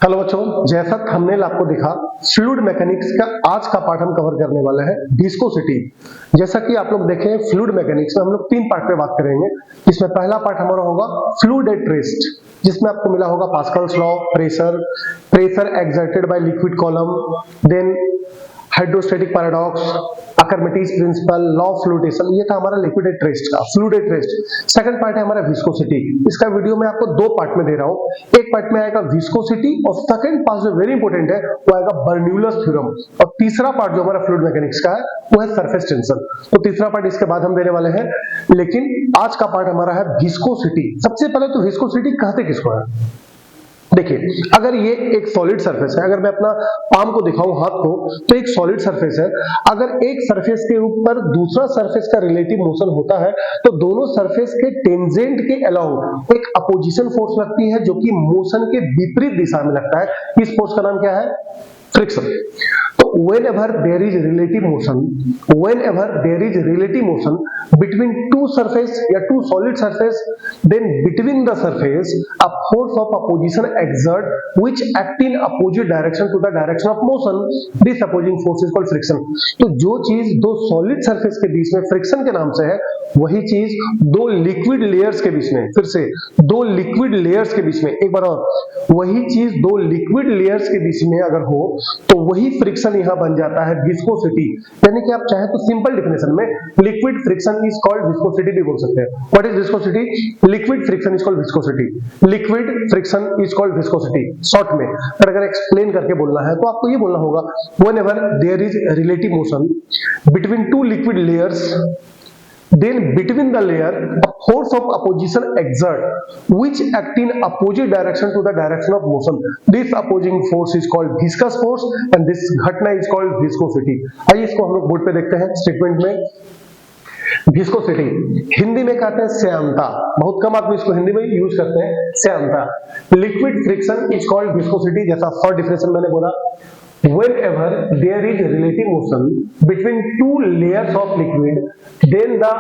Hello बच्चों, जैसा thumbnail आपको दिखा, फ्लूइड मैकेनिक्स का आज का पार्ट हम कवर करने वाले हैं विस्कोसिटी। जैसा कि आप लोग देखें, फ्लूइड मैकेनिक्स में हम लोग 3 पार्ट पे बात करेंगे। इसमें पहला पार्ट हमारा होगा फ्लूइड एट रेस्ट, जिसमें आपको मिला होगा Pascal's law, pressure exerted by liquid column, then hydrostatic paradox, Archimedes principle, law of flotation. ये था हमारा लिक्विड एट रेस्ट का fluid at rest. Second part है हमारा विस्कोसिटी। इसका वीडियो मैं आपको 2 पार्ट में दे रहा हूं। एक पार्ट में आएगा विस्कोसिटी और सेकंड पार्ट जो वेरी इंपॉर्टेंट है वो आएगा बर्नौलीज थ्योरम। और तीसरा पार्ट जो हमारा फ्लूइड मैकेनिक्स का है वो है सरफेस टेंशन। तो तीसरा पार्ट इसके बाद हम देने वाले हैं, लेकिन आज का पार्ट हमारा है विस्कोसिटी। सबसे पहले तो विस्कोसिटी कहते किसको है? देखिए, अगर ये एक सॉलिड सरफेस है, अगर मैं अपना पाम को दिखाऊं, हाथ को, तो एक सॉलिड सरफेस है। अगर एक सरफेस के ऊपर दूसरा सरफेस का रिलेटिव मोशन होता है तो दोनों सरफेस के टेंजेंट के अलाउंग एक अपोजिशन फोर्स लगती है जो कि मोशन के विपरीत दिशा में लगता है। इस फोर्स का नाम क्या है? फ्रिक्शन। तो whenever there is relative motion between two surface या two solid surface, then between the surface a force of opposition exert which act in opposite direction to the direction of motion. This opposing force is called friction. तो जो चीज दो solid surface के बीच में friction के नाम से है, वही चीज दो लिक्विड लेयर्स के बीच में, फिर से दो लिक्विड लेयर्स के बीच में, एक बार और, वही चीज दो लिक्विड लेयर्स के बीच में अगर हो तो वही फ्रिक्शन यहां बन जाता है विस्कोसिटी। यानी कि आप चाहे तो सिंपल डेफिनेशन में liquid friction is called viscosity भी बोल सकते हैं। What is viscosity? Liquid friction is called viscosity. Liquid friction is called viscosity. Short में अगर एक्सप्लेन करके बोलना है तो आपको ये बोलना होगा, whenever there is relative motion between two liquid layers, then between the layer a force of opposition exert which act in opposite direction to the direction of motion. This opposing force is called viscous force and this घटना is called viscosity. आइए इसको हम लोग board पे देखते हैं statement में। Viscosity Hindi में कहते हैं श्यानता, बहुत कम आदमी इसको हिंदी में यूज करते हैं, श्यानता। Liquid friction is called viscosity, जैसा फर्स्ट डिफिनेशन मैंने बोला। Whenever there is relative motion between two layers of liquid, then the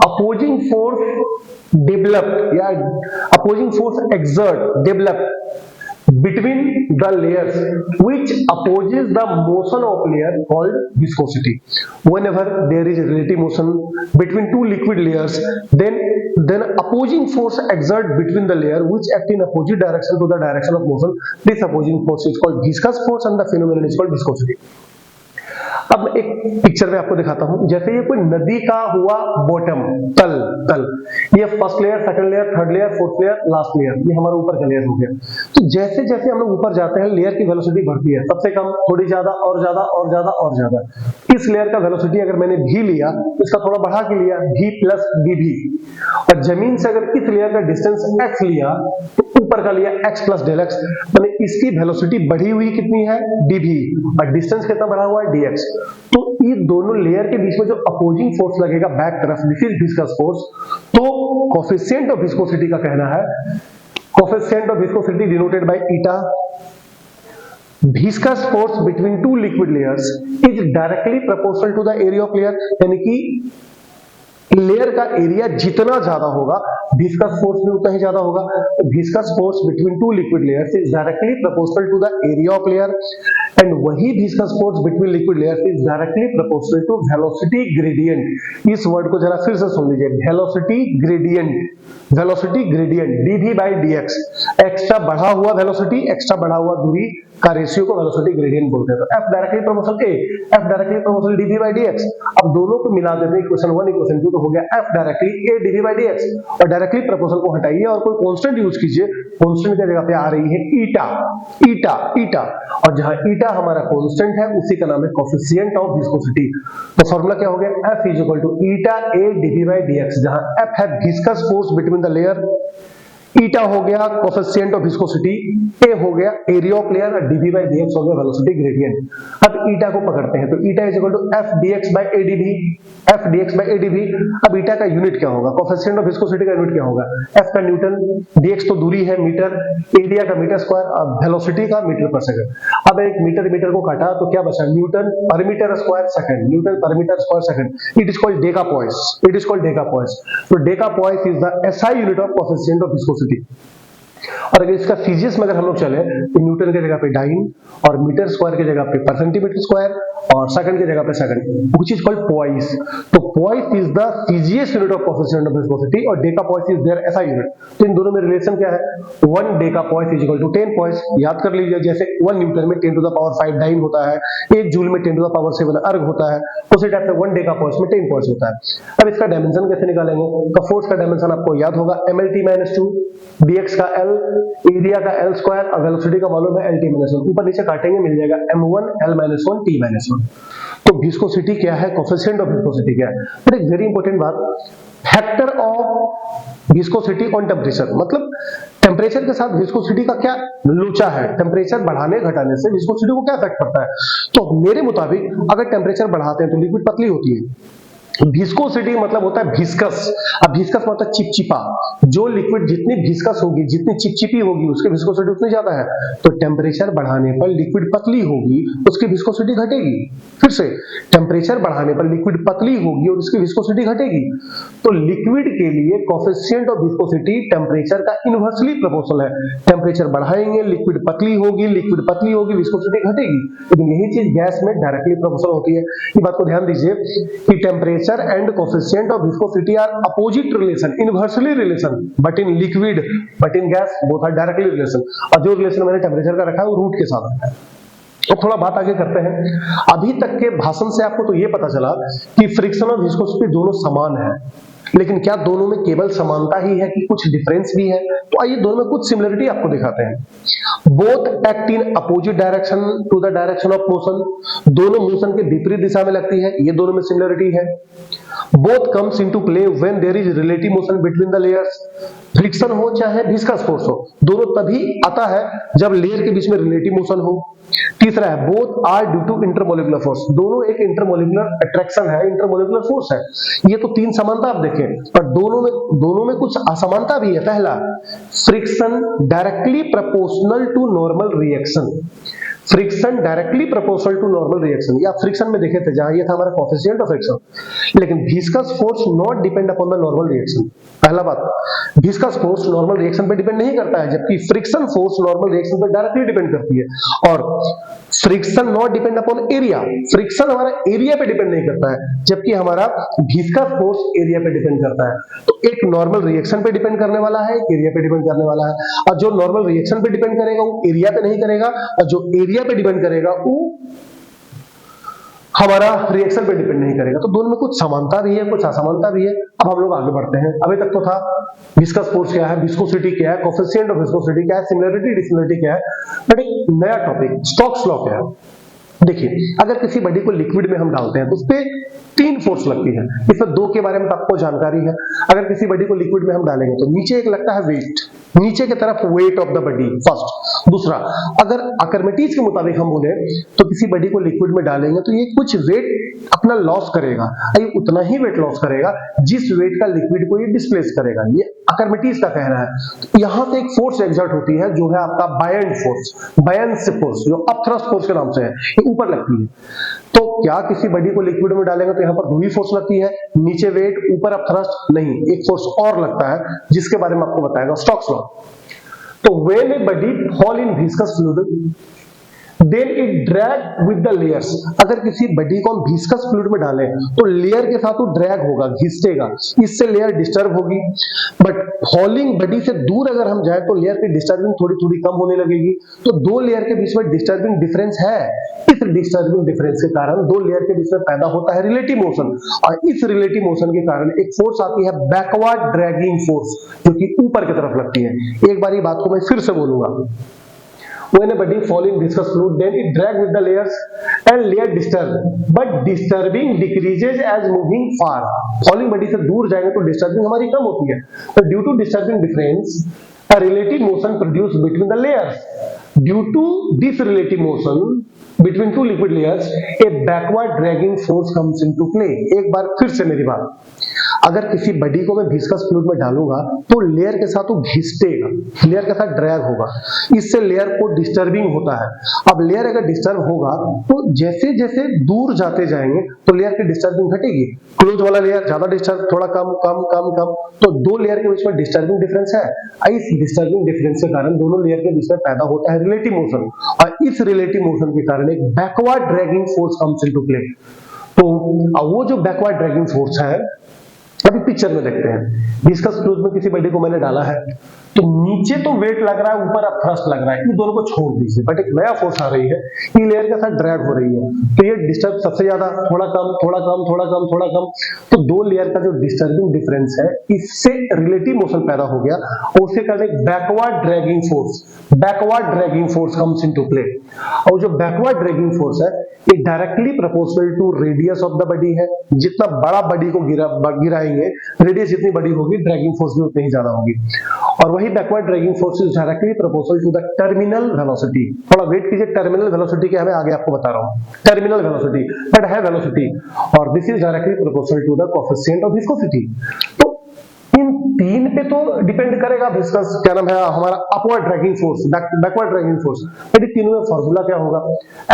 opposing force developed या opposing force exert developed between the layers which opposes the motion of layer called viscosity. Whenever there is relative motion between two liquid layers, then opposing force exert between the layer which act in opposite direction to the direction of motion. This opposing force is called viscous force and the phenomenon is called viscosity. अब एक picture में आपको दिखाता हूं, जैसे ये कोई नदी का हुआ बॉटम, तल, ये first layer, second layer, third layer, fourth layer, last layer, ये हमारा ऊपर का लेयर हो गया। तो जैसे जैसे हम लोग ऊपर जाते हैं लेयर की वेलोसिटी बढ़ती है, सबसे कम, थोड़ी ज्यादा, और ज्यादा, और ज्यादा, और ज्यादा। इस लेयर का वेलोसिटी अगर मैंने v लिया, इसका थोड़ा बढ़ा के लिया, v प्लस dv, और जमीन से अगर इस लेयर का डिस्टेंस x लिया तो ऊपर का लिया x प्लस डेल x, यानी इसकी वेलोसिटी बढ़ी हुई कितनी है? dv, और डिस्टेंस कितना बढ़ा हुआ है? dx। तो ये दोनों लेयर के बीच में जो अपोजिंग फोर्स लगेगा बैक तरफ, दिस इज विस्कस फोर्स। तो कोफिशिएंट ऑफ विस्कोसिटी का कहना है, coefficient of viscosity denoted by eta. Viscous force between two liquid layers is directly proportional to the area of layer, यानी कि लेयर का area जितना ज्यादा होगा विस्कस फोर्स भी उतना ही ज्यादा होगा। Viscous force between two liquid layers is directly proportional to the area of layer and वही viscous force between liquid layers is directly proportional to velocity gradient. इस वर्ड को जरा फिर से सुन लीजिए, velocity gradient dv by dx। Extra बढ़ा हुआ वेलोसिटी, एक्स्ट्रा बढ़ा हुआ दूरी का रेशियो को वेलोसिटी ग्रेडियंट बोलते हैं। तो f directly proportional a, f directly proportional dv by dx। अब दोनों को मिला देते हैं, इक्वेशन 1 इक्वेशन 2, तो हो गया f directly a dv by dx, और डायरेक्टली प्रोपोर्शनल को हटाइए और कोई कांस्टेंट यूज कीजिए। कांस्टेंट की जगह पे आ रही है ईटा, और जहां ईटा हमारा कांस्टेंट है उसी का नाम है कोफिशिएंट ऑफ विस्कोसिटी। तो फार्मूला क्या हो गया? f is equal to eta a dv by dx, जहां f है viscous force between the layer, eta हो गया कोफिशिएंट ऑफ विस्कोसिटी, ए हो गया एरिया ऑफ लेयर, और dv by dx हो गया वेलोसिटी ग्रेडियंट। अब ईटा को पकड़ते हैं, तो eta is equal to f dx by adv, f dx by adv। अब ईटा का यूनिट क्या होगा? कोफिशिएंट ऑफ विस्कोसिटी का यूनिट क्या होगा? f का न्यूटन, dx तो दूरी है मीटर, एरिया का मीटर स्क्वायर, और वेलोसिटी का मीटर पर सेकंड। अब एक मीटर को काटा तो क्या बचा? Newton per metre square second, newton per metre square second. It is called decapoise, तो decapoise is the SI unit of coefficient of viscosity. और अगर इसका सीजीएस में अगर हम लोग चले तो न्यूटन की जगह पे डाइन, और मीटर स्क्वायर की जगह पे पर सेंटीमीटर स्क्वायर, और सेकंड की जगह पे second, which is called poise. तो poise is the CGS unit of coefficient of viscosity, और decapoise is their SI unit. तो इन दोनों में रिलेशन क्या है, 1 decapoise is equal to 10 poise. याद कर लीजिए, जैसे 1 न्यूटन में 10 टू द पावर 5 डाइन होता है, 1 जूल में 10 टू द पावर 7 अर्ग होता है, उसी टाइप से 1 डेका पॉइस में 10 पॉइस होता है। अब इसका डायमेंशन कैसे निकालेंगे, तो फोर्स का डायमेंशन आपको याद होगा mlt-2, dx का l, एरिया का l स्क्वायर, और वेलोसिटी का वॉल्यूम है lt-1। ऊपर नीचे काटेंगे मिल जाएगा m1 l-1 t-1। तो विस्कोसिटी क्या है, कोएफिशिएंट ऑफ विस्कोसिटी क्या है। बट एक वेरी इंपॉर्टेंट बात, factor of viscosity on temperature, मतलब टेम्परेचर के साथ विस्कोसिटी का क्या लोचा है, टेम्परेचर बढ़ाने घटाने से विस्कोसिटी को क्या इफेक्ट पड़ता है। तो मेरे मुताबिक अगर टेम्परेचर बढ़ाते हैं तो लिक्विड पतली होती है। विस्कोसिटी मतलब होता है विस्कस। अब विस्कस मतलब चिपचिपा, जो लिक्विड जितनी विस्कस होगी, जितनी चिपचिपी होगी, उसकी विस्कोसिटी उतनी ज्यादा है। तो टेम्परेचर बढ़ाने पर लिक्विड पतली होगी, उसकी विस्कोसिटी घटेगी। फिर से, टेम्परेचर बढ़ाने पर लिक्विड पतली होगी और उसकी विस्कोसिटी घटेगी। तो लिक्विड के लिए कोएफिशिएंट ऑफ विस्कोसिटी टेम्परेचर का इनवर्सली प्रोपोर्शनल है। टेम्परेचर बढ़ाएंगे, लिक्विड पतली होगी, लिक्विड पतली होगी, विस्कोसिटी घटेगी। लेकिन यही चीज गैस में डायरेक्टली प्रोपोर्शनल होती है। ये बात को ध्यान दीजिए कि temperature and coefficient of viscosity are opposite relation, inversely relation, but in liquid, but in gas both are directly relation। और जो रिलेशन मैंने टेम्परेचर का रखा है वो रूट के साथ रखा है। तो थोड़ा बात आगे करते हैं। अभी तक के भाषण से आपको तो ये पता चला कि फ्रिक्शन और विस्कोसिटी दोनों समान है, लेकिन क्या दोनों में केवल समानता ही है कि कुछ डिफरेंस भी है। तो आइए दोनों में कुछ सिमिलरिटी आपको दिखाते हैं। Both act in opposite direction to the direction of motion, दोनों मोशन के विपरीत दिशा में लगती है, ये दोनों में सिमिलरिटी है। Both comes into play when there is relative motion between the layers, friction हो चाहे विस्कस फोर्स हो, दोनों तभी आता है जब लेयर के बीच में रिलेटिव मोशन हो। तीसरा है both are due to intermolecular force, दोनों एक इंटरमोलिकुलर अट्रैक्शन है, इंटरमोलिकुलर फोर्स है। ये तो तीन समानता आप देखें, पर दोनों में कुछ असमानता भी है। पहला, friction directly proportional to normal reaction, friction directly proportional to normal reaction, या फ्रिक्शन में देखे थे जहां ये था हमारा कोएफिशिएंट ऑफ फ्रिक्शन। लेकिन viscous force not depend upon the normal reaction. पहला बात, विस्कस फोर्स नॉर्मल रिएक्शन पे डिपेंड नहीं करता है, जबकि फ्रिक्शन फोर्स नॉर्मल रिएक्शन पे डायरेक्टली डिपेंड करती है। और friction not depend upon area, friction हमारा एरिया पे डिपेंड नहीं करता है, जबकि हमारा विस्कस फोर्स एरिया पे डिपेंड करता है। तो एक नॉर्मल रिएक्शन पे डिपेंड करने वाला है, एक एरिया पे डिपेंड करने वाला है। और जो नॉर्मल रिएक्शन पे डिपेंड करेगा वो एरिया पे नहीं करेगा, और जो एरिया पे डिपेंड करेगा वो हमारा रिएक्शन पे डिपेंड नहीं करेगा। तो दोनों में कुछ समानता भी है, कुछ असमानता भी है। अब हम लोग आगे बढ़ते हैं। अभी तक तो था विस्कस फोर्स क्या है, विस्कोसिटी क्या है, कोएफिशिएंट ऑफ विस्कोसिटी क्या है, सिमिलरिटी डिसिमिलरिटी क्या है। बट एक नया टॉपिक, स्टोक्स लॉ क्या है। देखिए, अगर किसी बॉडी को लिक्विड में हम डालते हैं तो उसपे 3 फोर्स लगती है। इसमें 2 के बारे में तो आपको जानकारी है। अगर किसी बॉडी को लिक्विड में हम डालेंगे तो नीचे एक लगता है वेट, नीचे की तरफ wait of the body first. दूसरा, अगर आर्किमिडीज के मुताबिक हम बोले तो किसी बॉडी को लिक्विड में डालेंगे तो ये कुछ वेट अपना लॉस करेगा, ये उतना ही वेट लॉस करेगा जिस वेट का लिक्विड को ये डिस्प्लेस करेगा। ये आर्किमिडीज का कहना है। तो यहां से एक फोर्स एग्जर्ट होती है जो है आपका बायंट फोर्स, बायंस फोर्स, जो अपथ्रस्ट फोर्स के नाम से है, ये ऊपर लगती है। तो क्या किसी बॉडी को लिक्विड में डालेंगे तो यहां पर 2 ही फोर्स लगती है, नीचे वेट ऊपर अपथ्रस्ट? नहीं, एक फोर्स और लगता है जिसके बारे में आपको बताएगा स्टोक्स लॉ। तो when a body fall in viscous fluid then it drag with the layers, अगर किसी बॉडी को हम विस्कस फ्लूइड में डालें तो लेयर के साथ वो ड्रैग होगा, घिसेगा, इससे लेयर डिस्टर्ब होगी। बट फॉलिंग बॉडी से दूर अगर हम जाए तो लेयर की डिस्टर्बिंग थोड़ी थोड़ी कम होने लगेगी। तो 2 लेयर के बीच में डिस्टर्बिंग डिफरेंस है। इस डिस्टर्बिंग डिफरेंस के कारण 2 लेयर के बीच में पैदा होता है रिलेटिव मोशन, और इस रिलेटिव मोशन के कारण एक फोर्स आती है बैकवर्ड ड्रैगिंग फोर्स, जो कि ऊपर की तरफ लगती है। एक बार ये बात को मैं फिर से बोलूंगा। When a body fall in viscous fluid, then it drag with the layers and layer disturb, but disturbing decreases as moving far. Falling body से दूर जाएंगे तो disturbing हमारी कम होती है। तो due to disturbing difference, a relative motion produced between the layers. Due to this relative motion between 2 liquid layers, a backward dragging force comes into play. एक बार फिर से मेरी बात, अगर किसी बॉडी को मैं विस्कस फ्लूइड में डालूंगा तो लेयर के साथ वो घिसटेगा, लेयर के साथ ड्रैग होगा, इससे लेयर को डिस्टर्बिंग होता है। अब लेयर अगर डिस्टर्ब होगा तो जैसे जैसे दूर जाते जाएंगे तो लेयर की डिस्टर्बिंग घटेगी। क्लोज वाला लेयर ज्यादा डिस्टर्ब, थोड़ा कम कम कम कम, तो दो लेयर के बीच में डिस्टर्बिंग डिफरेंस है। इस डिस्टर्बिंग डिफरेंस के कारण दोनों लेयर के बीच में पैदा होता है रिलेटिव मोशन, और इस रिलेटिव मोशन के कारण एक backward dragging force comes into play. तो वो जो बैकवर्ड ड्रैगिंग फोर्स है, अभी पिक्चर में देखते हैं। विस्कस फ्लूइड में किसी बॉडी को मैंने डाला है तो नीचे तो वेट लग रहा है, ऊपर अब थ्रस्ट लग रहा है, इन दोनों को छोड़ दीजिए, बट एक नया फोर्स आ रही है, ये लेयर के साथ ड्रैग हो रही है, तो ये डिस्टर्ब सबसे ज्यादा, थोड़ा कम थोड़ा कम थोड़ा कम थोड़ा कम, तो दो लेयर का जो डिस्टर्बिंग डिफरेंस है इससे रिलेटिव मोशन पैदा हो गया, और उसके कारण एक backward dragging force comes into play. और जो बैकवर्ड ड्रैगिंग फोर्स है ये directly proportional to radius of the body है। जितना बड़ा बॉडी को गिराएंगे, रेडियस जितनी बड़ी होगी, ड्रैगिंग फोर्स भी उतनी ही ज्यादा होगी। और वही backward dragging force is directly proportional to the terminal velocity. थोड़ा वेट कीजिए, टर्मिनल वेलोसिटी क्या है आगे आपको बता रहा हूं। टर्मिनल वेलोसिटी बट है वेलोसिटी, और this is directly proportional to the coefficient of viscosity. तो इन तीन पे तो डिपेंड करेगा विस्कस, क्या नाम है हमारा, upward dragging force, backward dragging force. यदि तीनों में फार्मूला क्या होगा,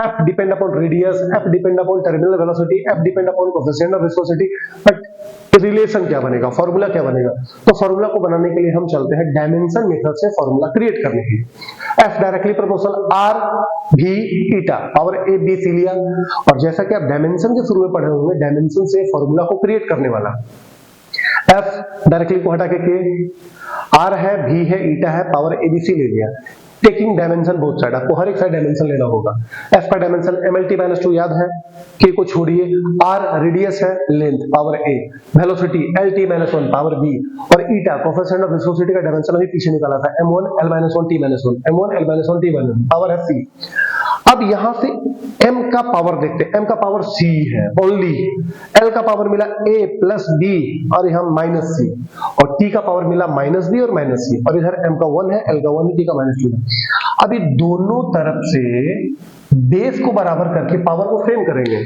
F depend upon radius, F depend upon terminal velocity, F depend upon coefficient of viscosity, but relation क्या बनेगा, फार्मूला क्या बनेगा। तो फार्मूला को बनाने के लिए हम चलते हैं डायमेंशन मेथड से फार्मूला क्रिएट करने के लिए। F directly proportional R V eta, power A B C लिया, और जैसा कि आप डायमेंशन के शुरू में पढ़े होंगे, डायमेंशन से फार्मूला को क्रिएट करने वाला F डायरेक्टली को हटा के K, R है, V है, ईटा है, पावर ABC ले लिया। टेकिंग डायमेंशन बोथ साइड, आपको हर एक साइड डायमेंशन लेना होगा। F का डायमेंशन MLT-2 याद है, K को छोड़िए, R रेडियस है, length power A, velocity LT-1 power B, और ईटा कोएफिशिएंट ऑफ विस्कोसिटी का डायमेंशन अभी पीछे निकाला था, M1 L-1 T-1, M1 L-1 T-1 power है C। अब यहां से M का पावर देखते हैं, M का पावर C है ओनली, L का पावर मिला A प्लस B और यहां माइनस C, और T का पावर मिला माइनस B और माइनस C, और इधर M का 1 है, L का 1 है, T का -2 है। अब ये दोनों तरफ से बेस को बराबर करके पावर को सेम करेंगे,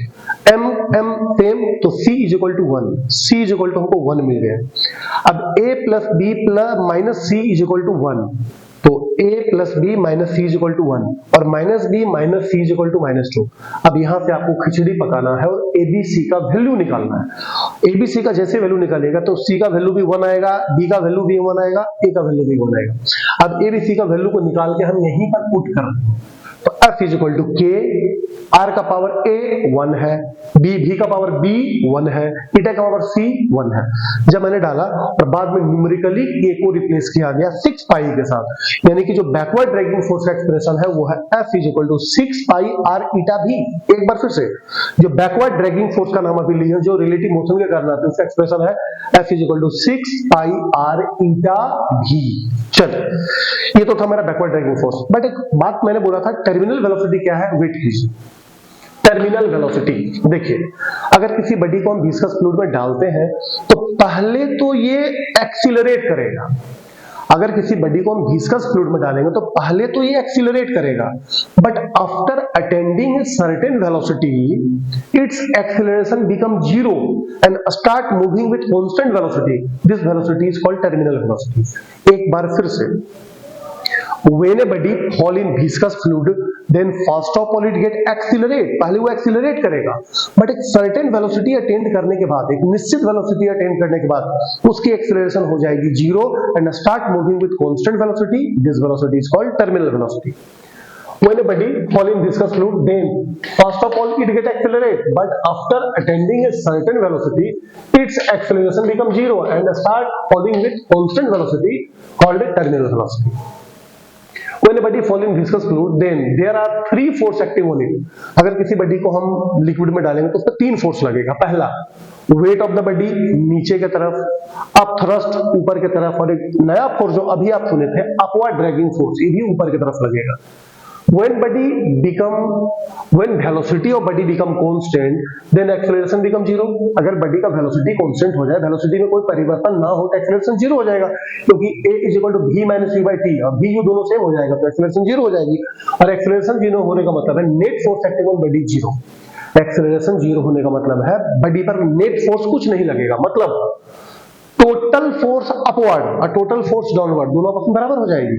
M M सेम, तो C is equal to 1, C is equal to हमको 1 मिल गया। अब A plus B plus minus C is equal to 1, तो A plus B minus C is equal to 1, और minus B minus C is equal to -2। अब यहां से आपको खिचड़ी पकाना है और ABC का वैल्यू निकालना है। ABC का जैसे वैल्यू निकालेगा तो C का वैल्यू भी 1 आएगा, B का वैल्यू भी 1 आएगा, A का वैल्यू भी 1 आएगा। अब ABC का वैल्यू को निकाल के हम यहीं पर पुट कर दें, तो F is equal to K, R का पावर A 1 है, B का पावर B 1 है, ईटा का पावर C 1 है। जब मैंने डाला और बाद में न्यूमेरिकली K को रिप्लेस किया गया 6 पाई के साथ, यानी कि जो बैकवर्ड ड्रैगिंग फोर्स का एक्सप्रेशन है वो है F is equal to 6 pi R eta भी। एक बार फिर से, जो बैकवर्ड ड्रैगिंग फोर्स का नाम अभी लिया, जो रिलेटिव मोशन के कारण आता है, उसका एक्सप्रेशन है F is equal to 6 pi R eta भी। चल, ये तो था मेरा बैकवर्ड ड्रैगिंग फोर्स, बट एक बात मैंने बोला था, टर्मिनल वेलोसिटी क्या है, वेट कीजिए। टर्मिनल वेलोसिटी देखिए, अगर किसी बॉडी को हम विस्कस फ्लूइड में डालते हैं तो पहले तो ये एक्सीलरेट करेगा। अगर किसी बॉडी को हम विस्कस फ्लूइड में डालेंगे तो पहले तो ये एक्सीलरेट करेगा, but after attending certain velocity it's acceleration become 0 and start moving with constant velocity. This velocity is called terminal velocity. एक बार फिर से, when a body fall in viscous fluid then first of all it get accelerate, पहले वो accelerate करेगा, but एक certain velocity attend करने के बाद, एक निश्चित वेलोसिटी अटेंड करने के बाद उसकी एक्सीलरेशन हो जाएगी 0 and start moving with constant velocity. This velocity is called terminal velocity. When a body fall in viscous fluid, then first of all it get accelerate, but after attaining a certain velocity, its acceleration become 0 and start falling with constant velocity called a terminal velocity. When a body fall in viscous fluid, then there are 3 force acting on it. अगर किसी body को हम liquid में डालेंगे तो उसका 3 force लगेगा। पहला, वेट ऑफ द बॉडी नीचे की तरफ, अप थ्रस्ट ऊपर की तरफ, और एक नया फोर्स जो अभी आप सुने थे, अपवर्ड ड्रैगिंग फोर्स, ये भी ऊपर की तरफ लगेगा। When velocity of body become constant, then acceleration become 0. अगर बॉडी का वेलोसिटी कांस्टेंट हो जाए, वेलोसिटी में कोई परिवर्तन ना हो, तो एक्सीलरेशन 0 हो जाएगा, क्योंकि A is equal to V minus V by T, और V U दोनों सेम हो जाएगा, तो एक्सीलरेशन 0 हो जाएगी। और एक्सीलरेशन 0 होने का मतलब है net force acting on body 0। Acceleration 0 होने का मतलब है बॉडी पर नेट फोर्स कुछ नहीं लगेगा। मतलब टोटल फोर्स अपवर्ड और टोटल फोर्स डाउनवर्ड दोनों आपस में बराबर हो जाएगी।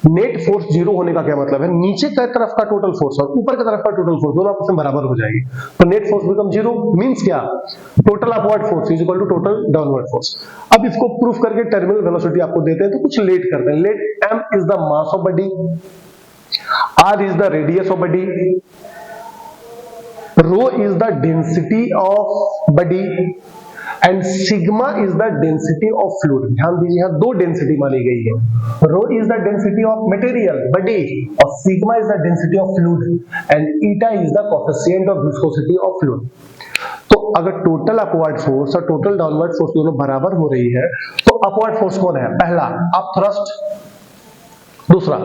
नेट फोर्स जीरो होने का क्या मतलब है, नीचे की तरफ का टोटल फोर्स और ऊपर की तरफ का टोटल फोर्स दोनों आपस में बराबर हो जाएगी। तो net force become zero means क्या, total upward force is equal to total downward force. अब इसको प्रूफ करके टर्मिनल वेलोसिटी आपको देते हैं, तो कुछ लेट करते हैं। Let m is the mass of body, r is the radius of body, rho is the density of body and sigma is the density of fluid। ध्यान दीजिए यहां दो डेंसिटी मानी गई है, rho is the density of material body और sigma is the density of fluid and eta is the coefficient of viscosity of fluid। तो अगर टोटल अपवर्ड फोर्स और टोटल डाउनवर्ड फोर्स दोनों बराबर हो रही है तो अपवर्ड फोर्स कौन है, पहला अप थ्रस्ट, दूसरा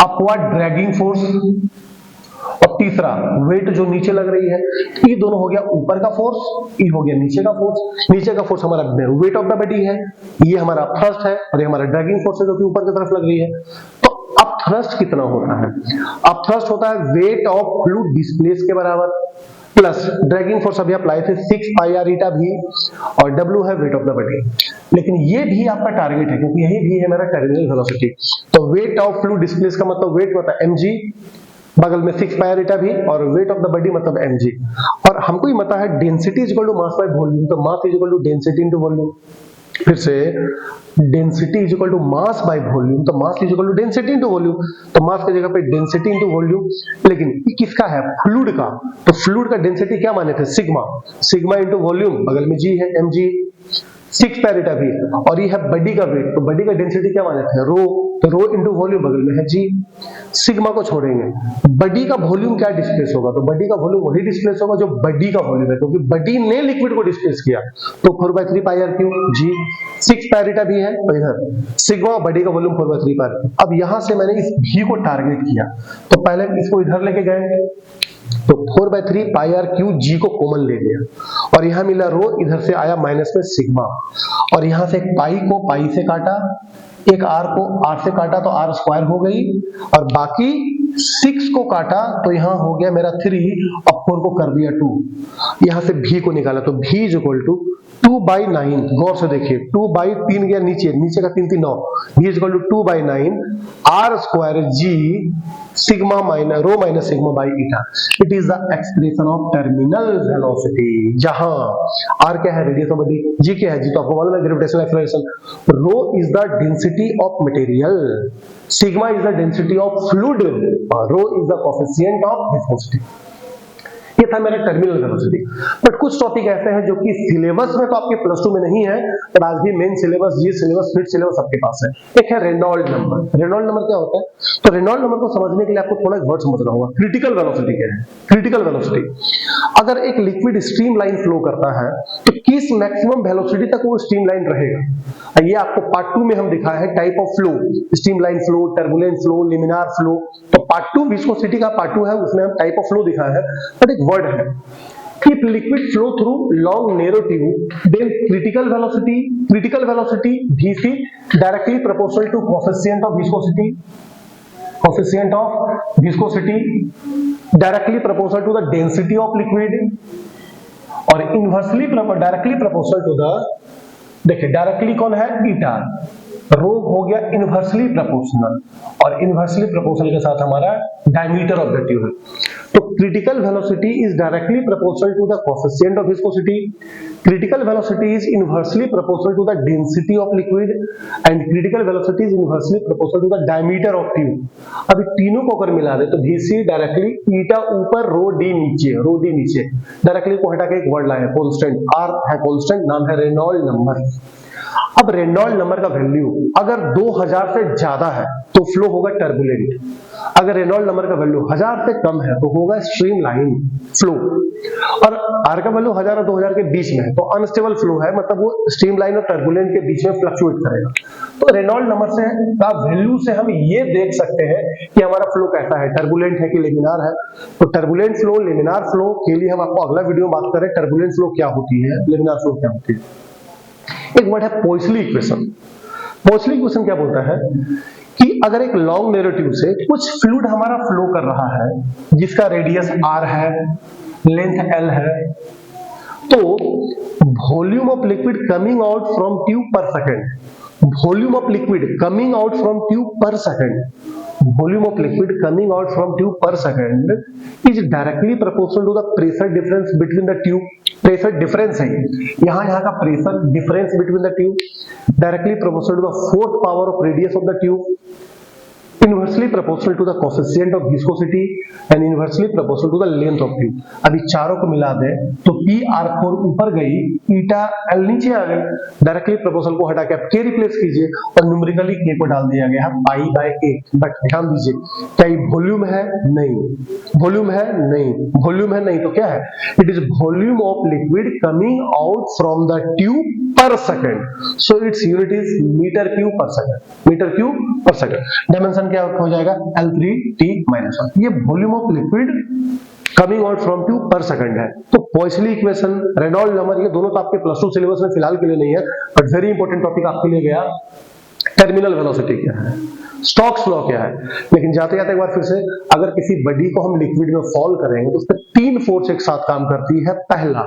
अपवर्ड ड्रैगिंग फोर्स और तीसरा वेट जो नीचे लग रही है। ये दोनों हो गया ऊपर का फोर्स, ये हो गया नीचे का फोर्स। नीचे का फोर्स हमारा वेट ऑफ द बॉडी है, ये हमारा थ्रस्ट है और ये हमारा ड्रैगिंग फोर्स है जो कि ऊपर की तरफ लग रही है। तो अब थ्रस्ट कितना होता है, अब थ्रस्ट होता है वेट ऑफ फ्लूइड डिस्प्लेस के बराबर प्लस ड्रैगिंग फोर्स अभी आप लाए थे 6 पाई आर ईटा भी और W है वेट ऑफ द बॉडी। लेकिन ये भी आपका टारगेट है क्योंकि यही भी है मेरा टर्मिनल वेलोसिटी। तो वेट ऑफ फ्लूइड डिस्प्लेस का मतलब वेट होता है mg, बगल में 6 पाई आर ईटा भी और वेट ऑफ द बॉडी मतलब mg। और हमको ये पता है density is equal to mass by volume, तो mass is equal to density into volume. फिर से density is equal to mass by volume, तो mass is equal to density into volume. तो मास की जगह पे डेंसिटी इनटू वॉल्यूम, लेकिन ये किसका है, फ्लूइड का। तो फ्लूइड का डेंसिटी क्या माने थे, सिग्मा, सिग्मा इनटू वॉल्यूम, बगल में जी है mg, 6 पाई आर ईटा भी और ये है बॉडी का वेट, तो बॉडी का डेंसिटी क्या माने थे, रो, तो रो इनटू वॉल्यूम बगल में है जी। सिग्मा को छोड़ेंगे, बॉडी का वॉल्यूम क्या डिस्प्लेस होगा, तो बॉडी का वॉल्यूम वही डिस्प्लेस होगा जो बॉडी का वॉल्यूम है क्योंकि बॉडी ने लिक्विड को डिस्प्लेस किया। तो 4/3 pi r cube g, 6 pi r eta भी है और इधर सिग्मा, बॉडी का वॉल्यूम 4/3 पाई आर। अब यहां से मैंने इस भी को टारगेट किया, तो पहले इसको इधर लेके गए तो 4/3 पाई आर क्यू जी को कॉमन ले लिया और यहां मिला रो, इधर से आया माइनस में सिग्मा और यहां से एक पाई को पाई से काटा, एक आर को आर से काटा तो आर स्क्वायर हो गई और बाकी 6 को काटा तो यहां हो गया मेरा 3 और 4 को कर दिया 2। यहां से भी को निकाला तो भी इज इक्वल टू 2/9। गौर से देखिए 2/3 गया नीचे, नीचे का 3 3 9, भी is equal to 2/9 R square g sigma minus rho minus sigma by eta. It is the expression of terminal velocity, जहां आर क्या है, रेडियस ऑफ बॉडी, जी क्या है, जी तो आपको मालूम है gravitational acceleration, rho is the density of material, sigma is the density of fluid, rho is the coefficient of viscosity. ये था मेरा टर्मिनल वेलोसिटी। बट कुछ टॉपिक ऐसे हैं जो कि सिलेबस में तो आपके प्लस 2 में नहीं है, पर आज भी मेन सिलेबस, जी सिलेबस, फिट सिलेबस आपके पास है। एक है रेनॉल्ड नंबर। रेनॉल्ड नंबर क्या होता है, तो रेनॉल्ड नंबर को समझने के लिए आपको थोड़ा वर्ड समझना होगा। क्रिटिकल वेलोसिटी क्या है, क्रिटिकल वेलोसिटी, अगर एक लिक्विड स्ट्रीम लाइन फ्लो करता है तो किस मैक्सिमम वेलोसिटी तक वो स्ट्रीम लाइन रहेगा। ये आपको पार्ट 2 में हम दिखाए हैं type of flow, streamline flow, turbulent flow, laminar flow. तो पार्ट 2 विस्कोसिटी का पार्ट 2 है, उसमें हम टाइप ऑफ फ्लो दिखाया है। बट एक वर्ड है, if liquid flow through long narrow tube then critical velocity vc directly proportional to coefficient of viscosity directly proportional to the density of liquid और inversely directly proportional to the, देखिए directly कौन है, eta, rho हो गया inversely proportional और inversely proportional के साथ हमारा डायमीटर ऑफ द ट्यूब है। तो critical velocity is directly proportional to the coefficient of viscosity, critical velocity is inversely proportional to the density of liquid and critical velocity is inversely proportional to the diameter of tube. अभी तीनों को अगर मिला दे तो VC directly, ईटा ऊपर, rho D नीचे, directly को हटा के एक वर्ड लाए कांस्टेंट, आर है कांस्टेंट, नाम है रेनॉल्ड नंबर। अब रेनॉल्ड नंबर का वैल्यू अगर 2000 से ज्यादा है तो फ्लो होगा टर्बुलेंट, अगर रेनॉल्ड नंबर का वैल्यू 1000 से कम है तो होगा स्ट्रीमलाइन फ्लो, और आर का वैल्यू 1000 और 2000 के बीच में है तो अनस्टेबल फ्लो है, मतलब वो स्ट्रीमलाइन और टर्बुलेंट के बीच में फ्लक्चुएट करेगा। तो रेनॉल्ड नंबर से का वैल्यू से हम ये देख सकते हैं कि हमारा फ्लो कैसा है, टर्बुलेंट है कि लेमिनार है। तो टर्बुलेंट फ्लो, लेमिनार फ्लो के लिए हम आपको अगला वीडियो में बात करें, टर्बुलेंट फ्लो क्या होती है, लेमिनार फ्लो क्या होती है। एक वर्ड है पोइसली इक्वेशन। पोइसली इक्वेशन क्या बोलता है कि अगर एक लॉन्ग नैरो ट्यूब से कुछ फ्लूइड हमारा फ्लो कर रहा है जिसका रेडियस r है, लेंथ l है, तो volume of liquid coming out from tube per second, volume of liquid coming out from tube per second, volume of liquid coming out from tube per second is directly proportional to the pressure difference between the tube. Pressure difference है यहाँ का pressure difference between the tube directly proportional to the fourth power of radius of the tube, inversely proportional to the coefficient of viscosity and inversely proportional to the length of tube. अभी चारों को मिला दें तो PR4 ऊपर गई, ईटा L नीचे आ गई, डायरेक्टली प्रोपोर्शनल को हटा के आप K रिप्लेस कीजिए और न्यूमेरिकली K को डाल दिया गया पाई बाय 8। बट ध्यान दीजिए, क्या ये वॉल्यूम है? नहीं। वॉल्यूम है? नहीं। वॉल्यूम है? नहीं तो क्या है? It is volume of liquid coming out from the tube per second, so its unit is metre cube per second, metre cube per second. Dimension क्या हो जाएगा? L3T-1। ये volume of liquid coming out from tube per second है। तो पॉइसली equation, Reynold number, ये दोनों तो आपके प्लस 2 सिलेबस में फिलहाल के लिए नहीं है, बट वेरी इंपॉर्टेंट टॉपिक आपके लिए गया। टर्मिनल वेलोसिटी क्या है, स्टोक्स लॉ क्या है। लेकिन जाते जाते एक बार फिर से, अगर किसी बॉडी को हम लिक्विड में फॉल करेंगे तो उस पर 3 फोर्स एक साथ काम करती है। पहला,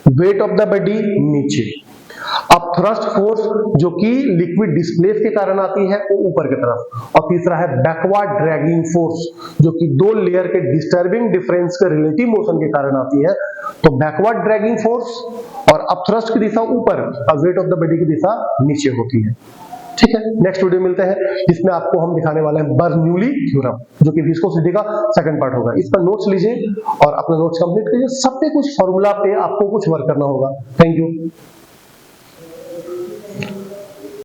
वेट ऑफ द बॉडी नीचे, अब थ्रस्ट फोर्स जो कि लिक्विड डिस्प्लेस के कारण आती है वो ऊपर की तरफ, और तीसरा है बैकवर्ड ड्रैगिंग फोर्स जो कि 2 लेयर के डिस्टर्बिंग डिफरेंस के रिलेटिव मोशन के कारण आती है। तो बैकवर्ड ड्रैगिंग फोर्स और अपथ्रस्ट की दिशा ऊपर और वेट ऑफ द बॉडी की दिशा नीचे होती है। ठीक है, नेक्स्ट वीडियो मिलते हैं जिसमें आपको हम दिखाने वाले हैं बर्नौली थ्योरम जो कि विस्कोसिटी का सेकंड पार्ट होगा। इसका नोट्स लीजिए और अपना नोट्स कंप्लीट कीजिए। सब पे कुछ फॉर्मूला पे आपको कुछ वर्क करना होगा। Thank you.